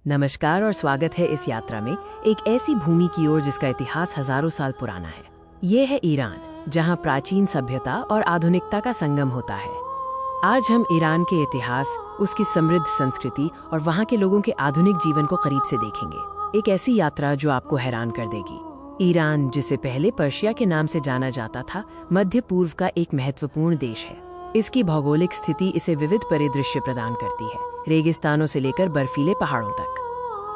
नमस्कार और स्वागत है इस यात्रा में एक ऐसी भूमि की ओर जिसका इतिहास हजारों साल पुराना है। ये है ईरान, जहां प्राचीन सभ्यता और आधुनिकता का संगम होता है। आज हम ईरान के इतिहास, उसकी समृद्ध संस्कृति और वहां के लोगों के आधुनिक जीवन को करीब से देखेंगे। एक ऐसी यात्रा जो आपको हैरान कर देगी। ईरान, जिसे पहले पर्शिया के नाम से जाना जाता था, मध्य पूर्व का एक महत्वपूर्ण देश है। इसकी भौगोलिक स्थिति इसे विविध परिदृश्य प्रदान करती है, रेगिस्तानों से लेकर बर्फीले पहाड़ों तक।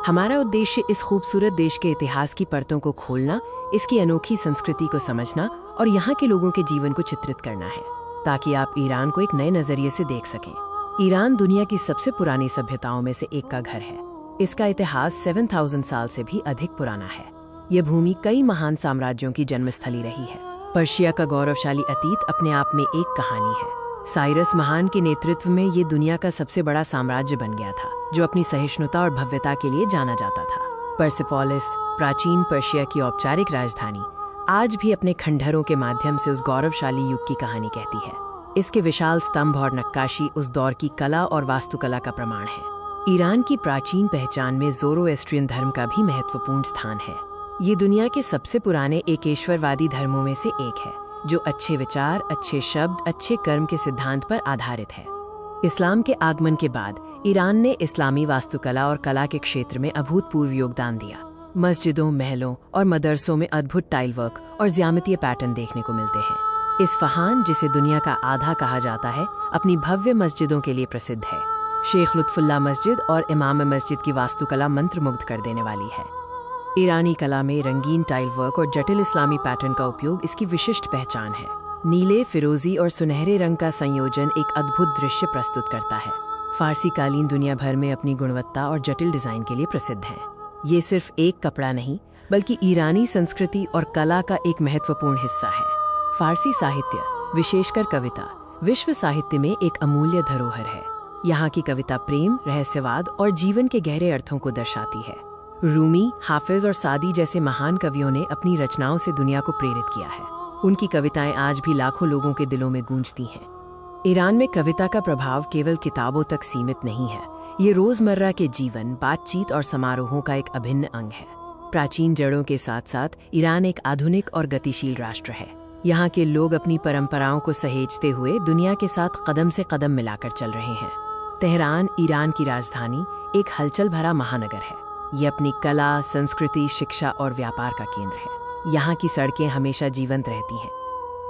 हमारा उद्देश्य इस खूबसूरत देश के इतिहास की परतों को खोलना, इसकी अनोखी संस्कृति को समझना और यहाँ के लोगों के जीवन को चित्रित करना है, ताकि आप ईरान को एक नए नजरिए से देख सकें। ईरान दुनिया की सबसे पुरानी सभ्यताओं में से एक का घर है। इसका इतिहास 7000 साल से भी अधिक पुराना है। यह भूमि कई महान साम्राज्यों की जन्मस्थली रही है। पर्शिया का गौरवशाली अतीत अपने आप में एक कहानी है। साइरस महान के नेतृत्व में ये दुनिया का सबसे बड़ा साम्राज्य बन गया था, जो अपनी सहिष्णुता और भव्यता के लिए जाना जाता था। पर्सेपोलिस, प्राचीन पर्शिया की औपचारिक राजधानी, आज भी अपने खंडहरों के माध्यम से उस गौरवशाली युग की कहानी कहती है। इसके विशाल स्तंभ और नक्काशी उस दौर की कला और वास्तुकला का प्रमाण है। ईरान की प्राचीन पहचान में ज़ोरोएस्ट्रियन धर्म का भी महत्वपूर्ण स्थान है। ये दुनिया के सबसे पुराने एकेश्वरवादी धर्मों में से एक है, जो अच्छे विचार, अच्छे शब्द, अच्छे कर्म के सिद्धांत पर आधारित है। इस्लाम के आगमन के बाद ईरान ने इस्लामी वास्तुकला और कला के क्षेत्र में अभूतपूर्व योगदान दिया। मस्जिदों, महलों और मदरसों में अद्भुत टाइल वर्क और ज्यामितीय पैटर्न देखने को मिलते हैं। इस्फहान, जिसे दुनिया का आधा कहा जाता है, अपनी भव्य मस्जिदों के लिए प्रसिद्ध है। शेख लुत्फुल्ला मस्जिद और इमाम मस्जिद की वास्तुकला मंत्रमुग्ध कर देने वाली है। ईरानी कला में रंगीन टाइल वर्क और जटिल इस्लामी पैटर्न का उपयोग इसकी विशिष्ट पहचान है। नीले, फिरोजी और सुनहरे रंग का संयोजन एक अद्भुत दृश्य प्रस्तुत करता है। फारसी कालीन दुनिया भर में अपनी गुणवत्ता और जटिल डिजाइन के लिए प्रसिद्ध है। ये सिर्फ एक कपड़ा नहीं, बल्कि ईरानी संस्कृति और कला का एक महत्वपूर्ण हिस्सा है। फारसी साहित्य, विशेषकर कविता, विश्व साहित्य में एक अमूल्य धरोहर है। यहाँ की कविता प्रेम, रहस्यवाद और जीवन के गहरे अर्थों को दर्शाती है। रूमी, हाफिज और सादी जैसे महान कवियों ने अपनी रचनाओं से दुनिया को प्रेरित किया है। उनकी कविताएं आज भी लाखों लोगों के दिलों में गूंजती हैं। ईरान में कविता का प्रभाव केवल किताबों तक सीमित नहीं है। ये रोजमर्रा के जीवन, बातचीत और समारोहों का एक अभिन्न अंग है। प्राचीन जड़ों के साथ साथ ईरान एक आधुनिक और गतिशील राष्ट्र है। यहाँ के लोग अपनी परंपराओं को सहेजते हुए दुनिया के साथ कदम से कदम मिलाकर चल रहे हैं। तेहरान, ईरान की राजधानी, एक हलचल भरा महानगर है। ये अपनी कला, संस्कृति, शिक्षा और व्यापार का केंद्र है। यहाँ की सड़कें हमेशा जीवंत रहती हैं।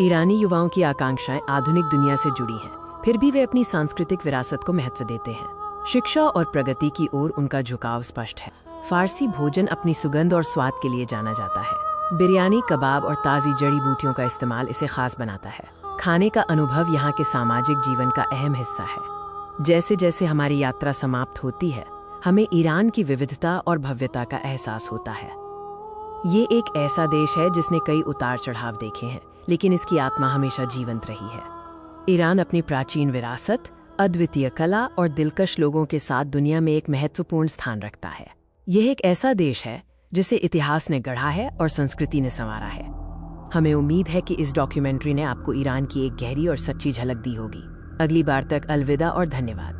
ईरानी युवाओं की आकांक्षाएं आधुनिक दुनिया से जुड़ी हैं, फिर भी वे अपनी सांस्कृतिक विरासत को महत्व देते हैं। शिक्षा और प्रगति की ओर उनका झुकाव स्पष्ट है। फारसी भोजन अपनी सुगंध और स्वाद के लिए जाना जाता है। बिरयानी, कबाब और ताज़ी जड़ी बूटियों का इस्तेमाल इसे खास बनाता है। खाने का अनुभव यहाँ के सामाजिक जीवन का अहम हिस्सा है। जैसे जैसे हमारी यात्रा समाप्त होती है, हमें ईरान की विविधता और भव्यता का एहसास होता है। ये एक ऐसा देश है जिसने कई उतार चढ़ाव देखे हैं, लेकिन इसकी आत्मा हमेशा जीवंत रही है। ईरान अपनी प्राचीन विरासत, अद्वितीय कला और दिलकश लोगों के साथ दुनिया में एक महत्वपूर्ण स्थान रखता है। यह एक ऐसा देश है जिसे इतिहास ने गढ़ा है और संस्कृति ने संवारा है। हमें उम्मीद है कि इस डॉक्यूमेंट्री ने आपको ईरान की एक गहरी और सच्ची झलक दी होगी। अगली बार तक अलविदा और धन्यवाद।